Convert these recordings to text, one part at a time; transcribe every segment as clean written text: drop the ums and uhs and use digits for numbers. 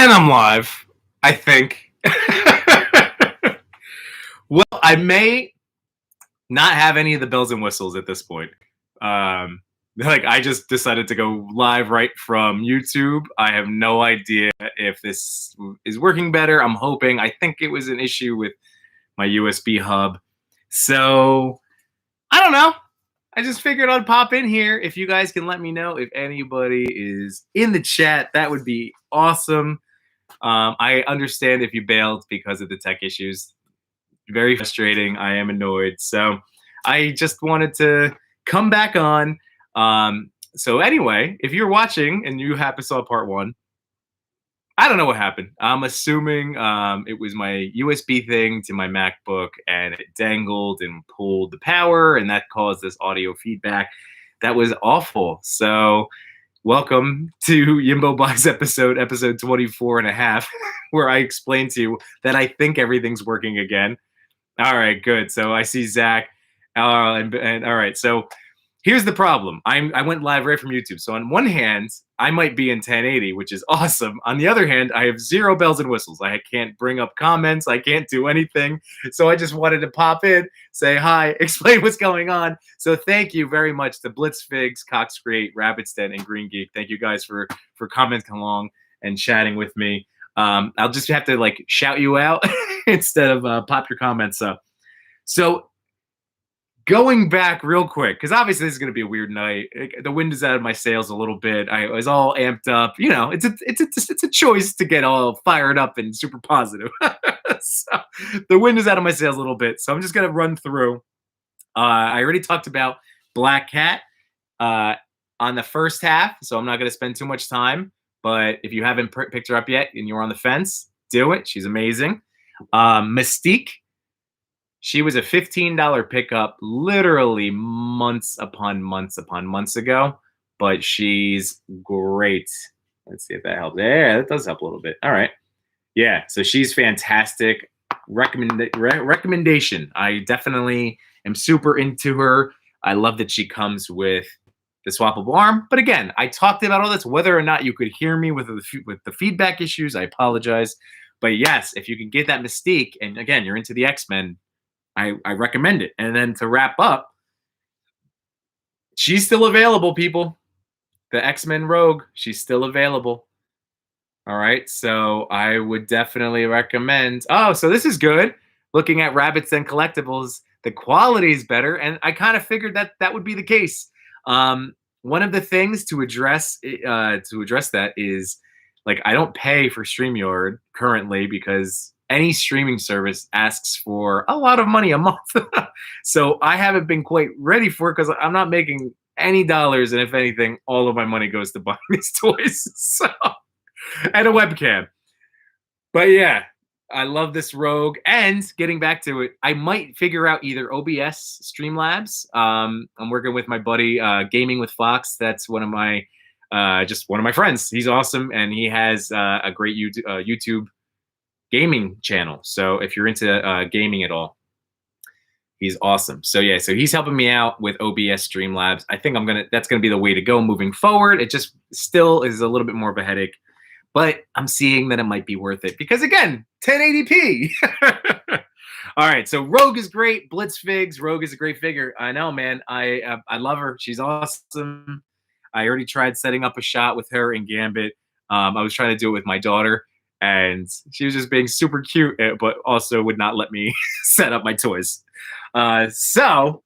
And I'm live, I think. Well, I may not have any of the bells and whistles at this point. Like I just decided to go live right from YouTube. I have no idea if this is working better. I'm hoping. I think it was an issue with my USB hub. So I don't know. I just figured I'd pop in here. If you guys can let me know if anybody is in the chat, that would be awesome. I understand if you bailed because of the tech issues. Very frustrating. I am annoyed. So I just wanted to come back on. So anyway, if you're watching and you happen to saw part one, I don't know what happened. I'm assuming it was my USB thing to my MacBook and it dangled and pulled the power, and that caused this audio feedback. That was awful. So welcome to Yimbo Box episode 24 and a half, where I explain to you that I think everything's working again. All right, good. So I see Zach. And all right, so here's the problem. I went live right from YouTube. So on one hand, I might be in 1080, which is awesome. On the other hand, I have zero bells and whistles. I can't bring up comments. I can't do anything. So I just wanted to pop in, say hi, explain what's going on. So thank you very much to Blitzfigs, Cox Create, Rabbit's Den, and Green Geek. Thank you guys for commenting along and chatting with me. I'll just have to like shout you out instead of pop your comments up. So going back real quick, because obviously this is going to be a weird night. The wind is out of my sails a little bit. I was all amped up. You know, it's a choice to get all fired up and super positive. So the wind is out of my sails a little bit. So I'm just going to run through. I already talked about Black Cat on the first half, so I'm not going to spend too much time. But if you haven't picked her up yet and you're on the fence, do it. She's amazing. Mystique. She was a $15 pickup literally months upon months ago, but she's great. Let's see if that helps. Yeah, that does help a little bit. All right. Yeah, so she's fantastic. Recommendation. I definitely am super into her. I love that she comes with the swappable arm. But again, I talked about all this, whether or not you could hear me with the feedback issues. I apologize. But yes, if you can get that Mystique, and again, you're into the X-Men, I recommend it. And then to wrap up, she's still available, people. The X-Men Rogue, she's still available. All right, so I would definitely recommend. Oh, so this is good. Looking at Rabbits and Collectibles, the quality is better, and I kind of figured that would be the case. One of the things to address that is, like, I don't pay for StreamYard currently because any streaming service asks for a lot of money a month. So I haven't been quite ready for it because I'm not making any dollars. And if anything, all of my money goes to buying these toys. So, and a webcam. But yeah, I love this Rogue. And getting back to it, I might figure out either OBS Streamlabs. I'm working with my buddy Gaming with Fox. That's one of my friends. He's awesome. And he has a great YouTube gaming channel. So if you're into gaming at all, he's awesome. So yeah, so he's helping me out with OBS Streamlabs. I think that's gonna be the way to go moving forward. It just still is a little bit more of a headache, but I'm seeing that it might be worth it because again, 1080p. All right, so Rogue is great. Blitzfigs, Rogue is a great figure. I know, man. I love her. She's awesome. I already tried setting up a shot with her in Gambit. I was trying to do it with my daughter, and she was just being super cute, but also would not let me set up my toys. So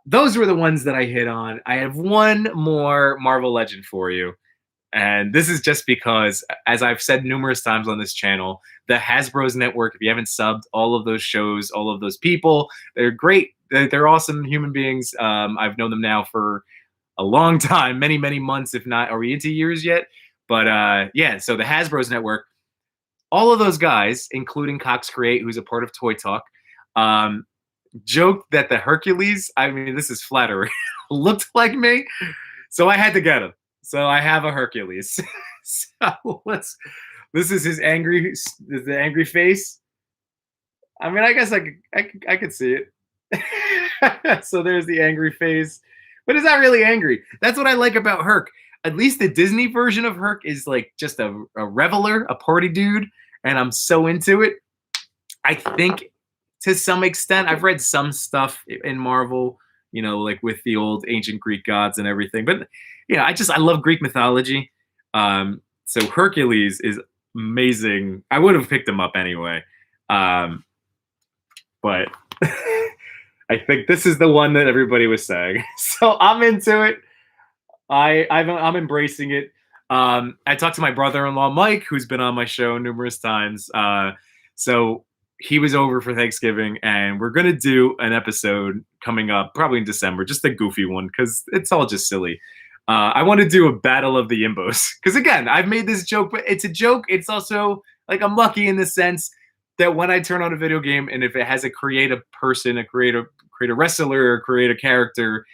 those were the ones that I hit on. I have one more Marvel Legend for you. And this is just because, as I've said numerous times on this channel, the Hasbro's Network, if you haven't subbed, all of those shows, all of those people, they're great. They're awesome human beings. I've known them now for a long time, many, many months, if not, are we into years yet? But yeah, so the Hasbro's Network, all of those guys, including Cox Create, who's a part of Toy Talk, joked that the Hercules, I mean, this is flattery, looked like me. So I had to get him. So I have a Hercules. So this is the angry face. I mean, I guess I could see it. So there's the angry face. But it's not really angry. That's what I like about Herc. at least the Disney version of Herc is like just a reveler, a party dude, and I'm so into it. I think to some extent, I've read some stuff in Marvel, like with the old ancient Greek gods and everything. But I love Greek mythology. So Hercules is amazing. I would have picked him up anyway, but I think this is the one that everybody was saying. So I'm into it. I'm embracing it. I talked to my brother-in-law Mike, who's been on my show numerous times. So he was over for Thanksgiving, and we're gonna do an episode coming up, probably in December, just a goofy one because it's all just silly. I want to do a battle of the Yimbos because again, I've made this joke, but it's a joke. It's also like I'm lucky in the sense that when I turn on a video game and if it has a creative person, create a wrestler, or create a character,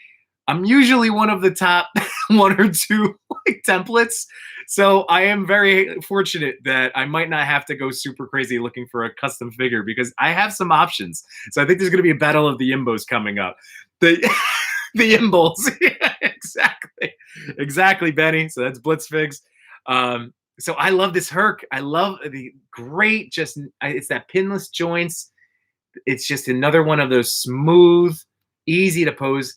I'm usually one of the top one or two like templates. So I am very fortunate that I might not have to go super crazy looking for a custom figure because I have some options. So I think there's going to be a battle of the Yimbos coming up. The the Yimbos. Yeah, exactly, Benny. So that's Blitzfigs. So I love this Herc. I love the great, it's that pinless joints. It's just another one of those smooth, easy to pose.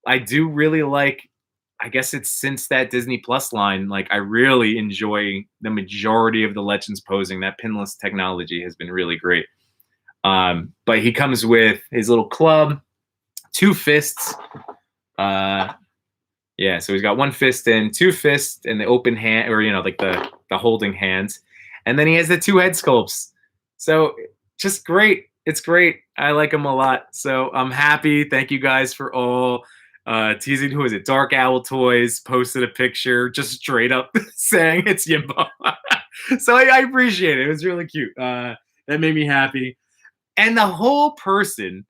I do really like, I guess it's since that Disney Plus line, like I really enjoy the majority of the Legends posing. That pinless technology has been really great. But he comes with his little club, 2 fists. Yeah, so he's got 1 fist and 2 fists in the open hand, or like the holding hands, and then he has the 2 head sculpts. So just great. It's great. I like him a lot. So I'm happy. Thank you guys for all teasing. Who is it? Dark Owl Toys posted a picture, just straight up saying it's Yimbo. So I appreciate it. It was really cute. That made me happy. And the whole person,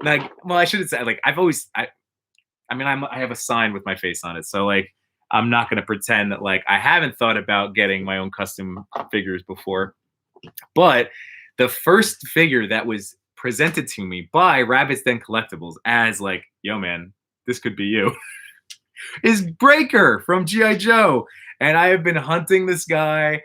like, well, I shouldn't say, like, I have a sign with my face on it. So like, I'm not going to pretend that like I haven't thought about getting my own custom figures before. But the first figure that was presented to me by Rabbit's Den Collectibles as like, yo man, this could be you, is Breaker from G.I. Joe. And I have been hunting this guy.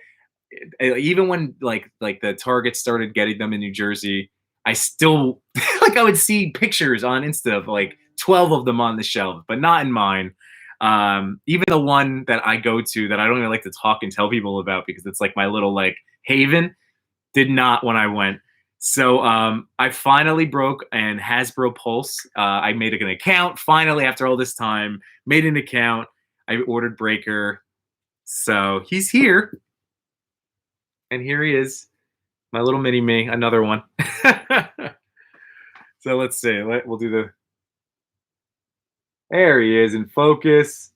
Even when like the Target started getting them in New Jersey, I still like I would see pictures on Insta of like 12 of them on the shelf, but not in mine. Even the one that I go to that I don't even like to talk and tell people about because it's like my little like haven, did not when I went. So I finally broke and Hasbro Pulse. I made an account finally after all this time, made an account. I ordered Breaker. So he's here. And here he is, my little mini me, another one. So let's see. We'll do the. There he is in focus.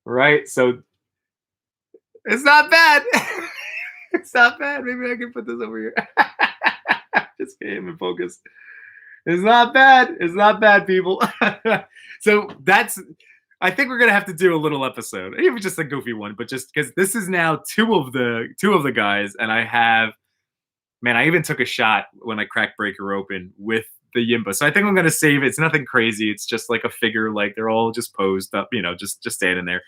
Right. So it's not bad. It's not bad. Maybe I can put this over here. Just get him in focus. It's not bad. It's not bad, people. So I think we're gonna have to do a little episode, even just a goofy one, but just because this is now two of the guys, and I even took a shot when I cracked Breaker open with the Yimbo. So I think I'm gonna save it. It's nothing crazy. It's just like a figure, like they're all just posed up, just standing there.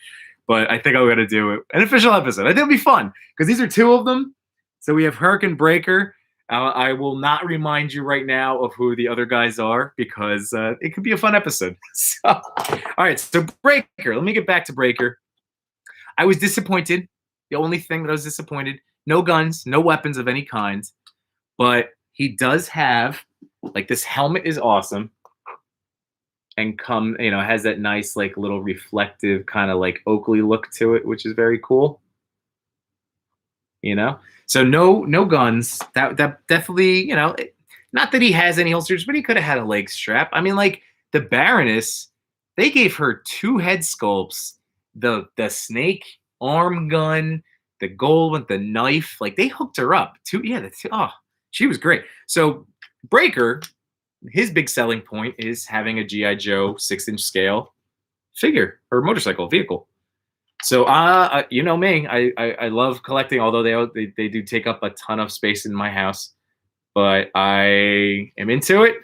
But I think I'm gonna do an official episode. I think it'll be fun because these are 2 of them. So we have Herc and Breaker. I will not remind you right now of who the other guys are because it could be a fun episode. So, all right. So Breaker. Let me get back to Breaker. I was disappointed. The only thing that I was disappointed: no guns, no weapons of any kind. But he does have, like, this helmet is awesome. And has that nice, like, little reflective kind of like Oakley look to it, which is very cool. So no guns. That definitely, not that he has any holsters, but he could have had a leg strap. I mean, like the Baroness, they gave her 2 head sculpts, the snake arm gun, the gold with the knife. Like they hooked her up. She was great. So Breaker, his big selling point is having a G.I. Joe 6-inch scale figure or motorcycle vehicle. So, you know me, I love collecting, although they do take up a ton of space in my house. But I am into it.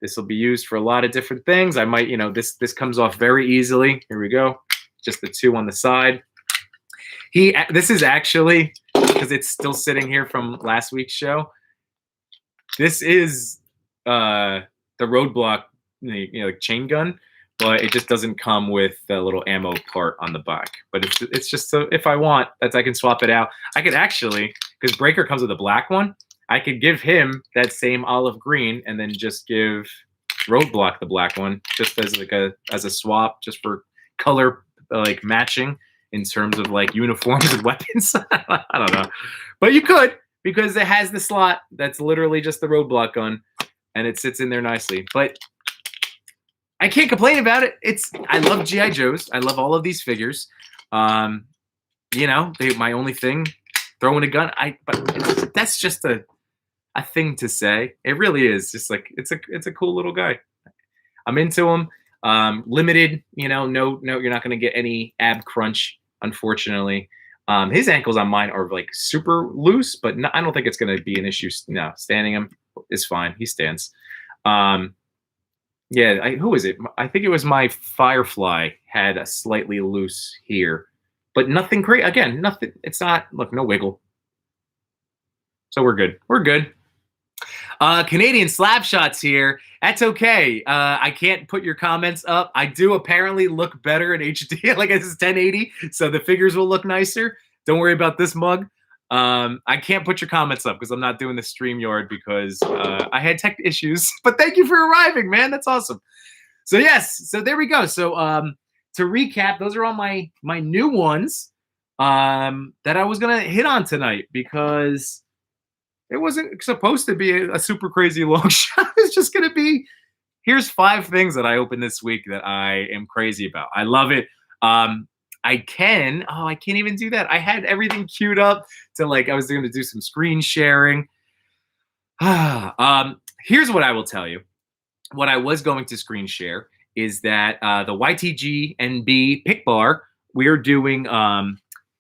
This will be used for a lot of different things. I might, this comes off very easily. Here we go. just the two on the side. This is actually, because it's still sitting here from last week's show, this is the Roadblock, like chain gun, but it just doesn't come with the little ammo part on the back. But it's just so if I want, I can swap it out. I could actually, because Breaker comes with a black one, I could give him that same olive green and then just give Roadblock the black one, just as like as a swap, just for color like matching in terms of like uniforms and weapons. I don't know, but you could, because it has the slot that's literally just the Roadblock gun, and it sits in there nicely. But I can't complain about it. I love G.I. Joes. I love all of these figures. My only thing, throwing a gun. But that's just a thing to say. It really is. Just like it's a cool little guy. I'm into him. Limited. No, you're not gonna get any ab crunch, unfortunately. His ankles on mine are like super loose, but I don't think it's gonna be an issue. No, standing him is fine. He stands. Who is it? I think it was my Firefly had a slightly loose here, but nothing great. Again, nothing. It's not, look, no wiggle. So we're good. We're good. Canadian slap shots here. That's okay. I can't put your comments up. I do apparently look better in HD. Like, this is 1080, so the figures will look nicer. Don't worry about this mug. I can't put your comments up because I'm not doing the StreamYard because I had tech issues. But thank you for arriving, man. That's awesome. So yes, so there we go. So to recap, those are all my new ones that I was gonna hit on tonight, because it wasn't supposed to be a super crazy long shot. It's just gonna be, here's 5 things that I opened this week that I am crazy about. I love it. I can't even do that. I had everything queued up to, like, I was going to do some screen sharing. Here's what I will tell you. What I was going to screen share is that the YTG NB pick bar, we're doing,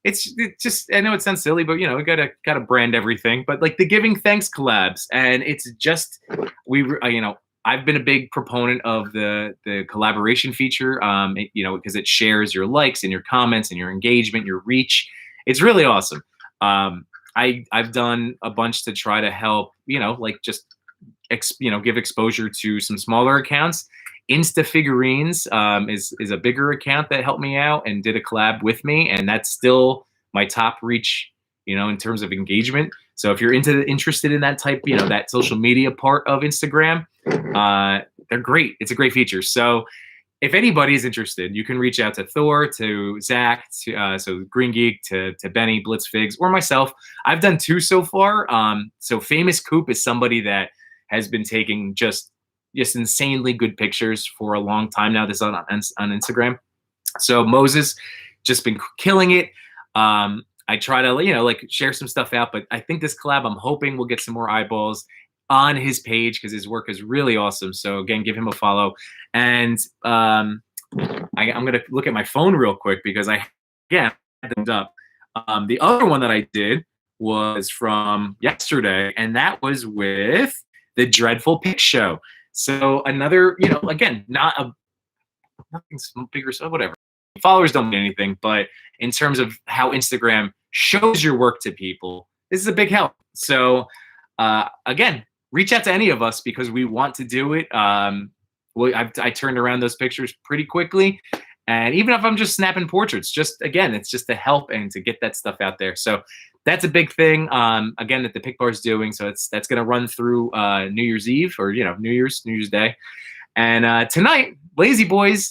it's just, I know it sounds silly, but we gotta brand everything, but like the Giving Thanks collabs, and it's just, I've been a big proponent of the collaboration feature, because it shares your likes and your comments and your engagement, your reach. It's really awesome. I've done a bunch to try to help, give exposure to some smaller accounts. Insta Figurines is a bigger account that helped me out and did a collab with me, and that's still my top reach, in terms of engagement. So if you're interested in that type, that social media part of Instagram, they're great. It's a great feature. So if anybody's interested, you can reach out to Thor, to Zach, so Green Geek, to Benny, Blitzfigs, or myself. I've done 2 so far. So Famous Coop is somebody that has been taking just insanely good pictures for a long time now. This is on Instagram. So Moses just been killing it. I try to, share some stuff out, but I think this collab, I'm hoping we'll get some more eyeballs on his page because his work is really awesome. So again, give him a follow. And I'm going to look at my phone real quick because I had them up. The other one that I did was from yesterday, and that was with the Dreadful Pick Show. So another, again, nothing bigger, so whatever. Followers don't mean anything, but in terms of how Instagram shows your work to people, this is a big help. So again, reach out to any of us because we want to do it. I turned around those pictures pretty quickly. And even if I'm just snapping portraits, it's just to help and to get that stuff out there. So that's a big thing, again, that the Pick Bar is doing. So that's going to run through New Year's Eve or, New Year's Day. And tonight, Lazy Boys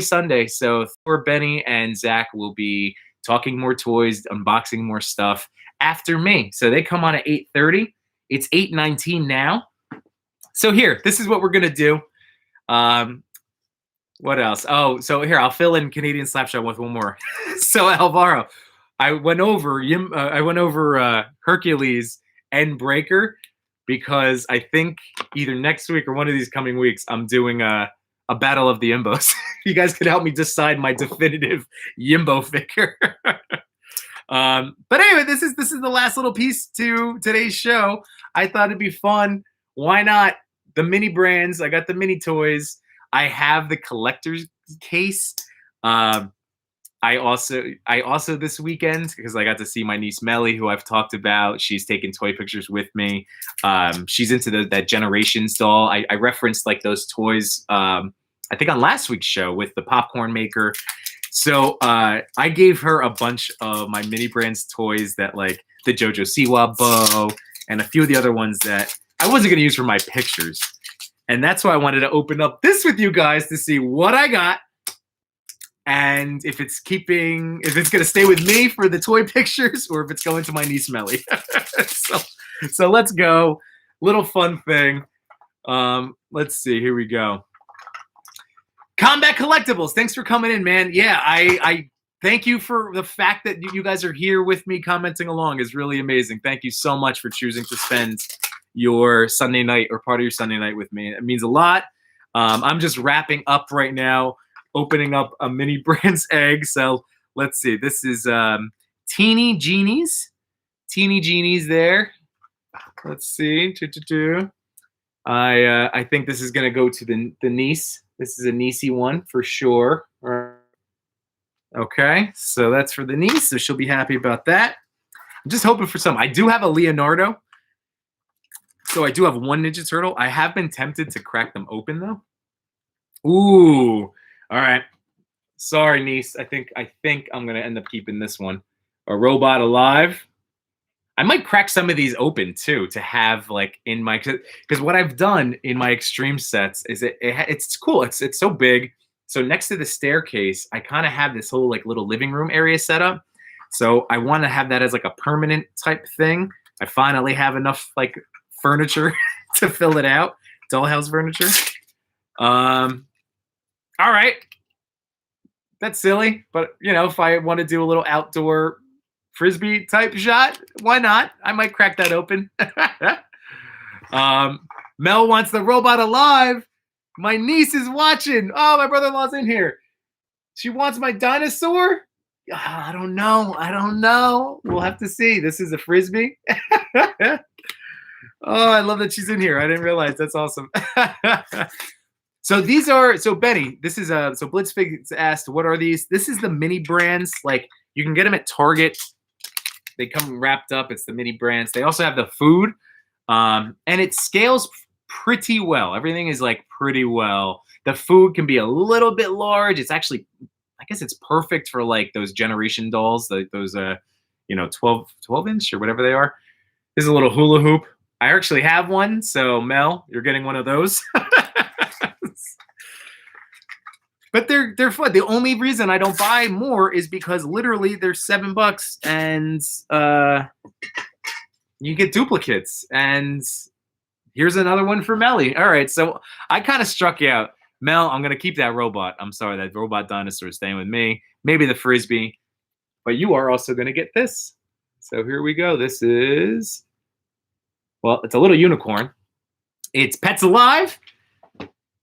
Sunday. So Thor, Benny, and Zach will be talking more toys, unboxing more stuff after me. So they come on at 8:30. It's 8:19 now. So this is what we're going to do. What else? Oh, so here, I'll fill in Canadian Slapshot with one more. So Alvaro, I went over Hercules and Breaker because I think either next week or one of these coming weeks, I'm doing a battle of the Yimbos. You guys could help me decide my definitive Yimbo figure. But anyway, this is the last little piece to today's show. I thought it'd be fun. Why not? The mini brands. I got the mini toys. I have the collector's case. I also this weekend, because I got to see my niece Melly, who I've talked about. She's taking toy pictures with me. She's into that Generations doll. I referenced like those toys. I think on last week's show with the popcorn maker. So I gave her a bunch of my mini brands toys that like the JoJo Siwa bow and a few of the other ones that I wasn't going to use for my pictures. And that's why I wanted to open up this with you guys to see what I got. And if it's going to stay with me for the toy pictures or if it's going to my niece Melly. so let's go. Little fun thing. Let's see. Here we go. Combat Collectibles. Thanks for coming in, man. Yeah, I thank you for the fact that you guys are here with me commenting along is really amazing. Thank you so much for choosing to spend your Sunday night or part of your Sunday night with me. It means a lot. I'm just wrapping up right now, opening up a mini Brands egg. So let's see. This is Teeny Genies. Teeny Genies there. Let's see. I think this is going to go to the niece. This is a niecey one for sure. Okay, so that's for the niece. So she'll be happy about that. I'm just hoping for some. I do have a Leonardo. So I do have one Ninja Turtle. I have been tempted to crack them open though. Ooh, all right. Sorry, niece. I think I'm gonna end up keeping this one. A Robot Alive. I might crack some of these open too to have like in my, because what I've done in my extreme sets is it's cool. It's so big. So next to the staircase, I kind of have this whole like little living room area set up. So I want to have that as like a permanent type thing. I finally have enough like furniture to fill it out. Dollhouse furniture. All right. That's silly, but you know, if I want to do a little outdoor Frisbee type shot, why not? I might crack that open. Mel wants the Robot Alive. My niece is watching. Oh, my brother-in-law's in here. She wants my dinosaur. I don't know. We'll have to see. This is a Frisbee. Oh, I love that she's in here. I didn't realize. That's awesome. So these are, so Benny, this is so Blitzfig asked, what are these? This is the mini brands. Like you can get them at Target. They come wrapped up. It's the mini brands. They also have the food, and it scales pretty well. Everything is like pretty well. The food can be a little bit large. It's actually, I guess it's perfect for like those generation dolls, those 12 inch or whatever they are. This is a little hula hoop. I actually have one. So Mel, you're getting one of those. But they're fun. The only reason I don't buy more is because literally they're $7 and you get duplicates. And here's another one for Melly. All right, so I kind of struck you out. Mel, I'm going to keep that robot. I'm sorry, that robot dinosaur is staying with me. Maybe the Frisbee. But you are also going to get this. So here we go. This is, well, it's a little unicorn. It's Pets Alive.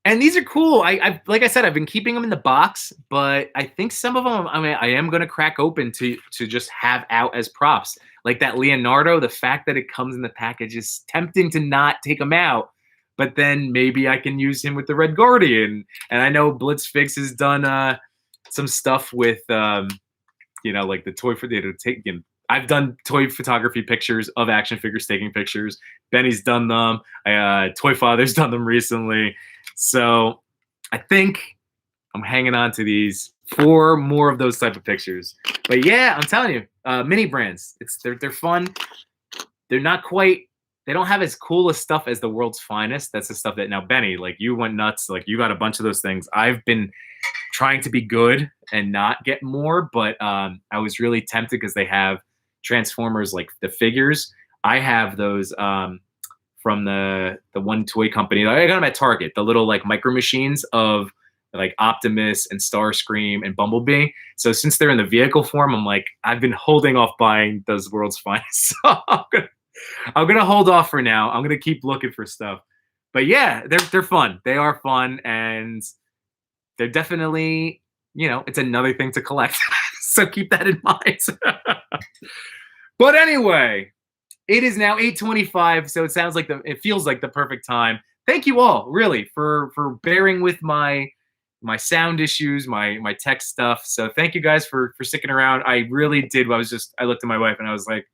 And these are cool. I like I said, I've been keeping them in the box, but I think some of them, I mean, I am going to crack open to just have out as props. Like that Leonardo, the fact that it comes in the package is tempting to not take them out. But then maybe I can use him with the Red Guardian. And I know Blitzfix has done some stuff with, like the toy for the take. I've done toy photography pictures of action figures taking pictures. Benny's done them. Toy Father's done them recently. So I think I'm hanging on to these for more of those type of pictures. But yeah, I'm telling you, mini brands. They're fun. They're not quite. They don't have as cool a stuff as the World's Finest. That's the stuff that now Benny, like you went nuts. Like you got a bunch of those things. I've been trying to be good and not get more, but I was really tempted because they have Transformers, like the figures. I have those from the one toy company. I got them at Target, the little like micro machines of like Optimus and Starscream and Bumblebee. So since they're in the vehicle form, I'm like, I've been holding off buying those World's Finest. So I'm gonna hold off for now. I'm gonna keep looking for stuff. But yeah, they're fun. They are fun, and they're definitely, it's another thing to collect. So keep that in mind. But anyway, it is now 8:25, so it feels like the perfect time. Thank you all, really, for bearing with my my sound issues, my tech stuff. So thank you guys for sticking around. I really did. I looked at my wife and I was like,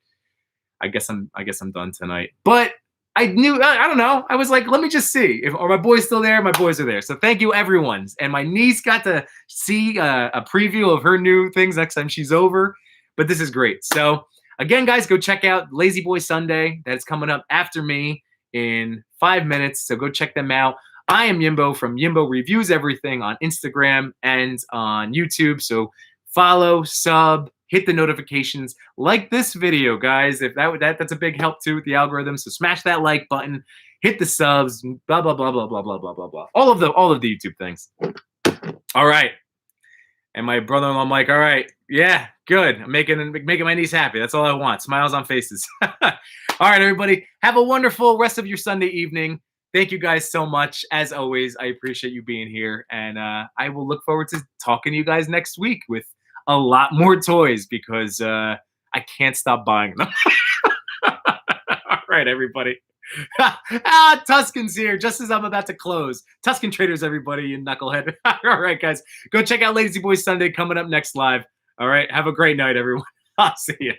I guess I'm done tonight. But I knew, I don't know. I was like, let me just see if are my boys still there. My boys are there. So thank you, everyone. And my niece got to see a preview of her new things next time she's over. But this is great. So again, guys, go check out Lazy Boy Sunday. That's coming up after me in 5 minutes. So go check them out. I am Yimbo from Yimbo Reviews Everything on Instagram and on YouTube. So follow, sub, hit the notifications, like this video, guys. If that's a big help too with the algorithm. So smash that like button, hit the subs, blah blah blah blah blah blah blah blah blah. All of the YouTube things. All right. And my brother-in-law Mike, all right, yeah, good. I'm making my niece happy. That's all I want. Smiles on faces. All right, everybody. Have a wonderful rest of your Sunday evening. Thank you guys so much. As always, I appreciate you being here. And I will look forward to talking to you guys next week with a lot more toys because I can't stop buying them. All right, everybody. Tuscan's here just as I'm about to close. Tuscan Traders, everybody, you knucklehead. All right, guys. Go check out Lazy Boy Sunday coming up next live. All right. Have a great night, everyone. I'll see you.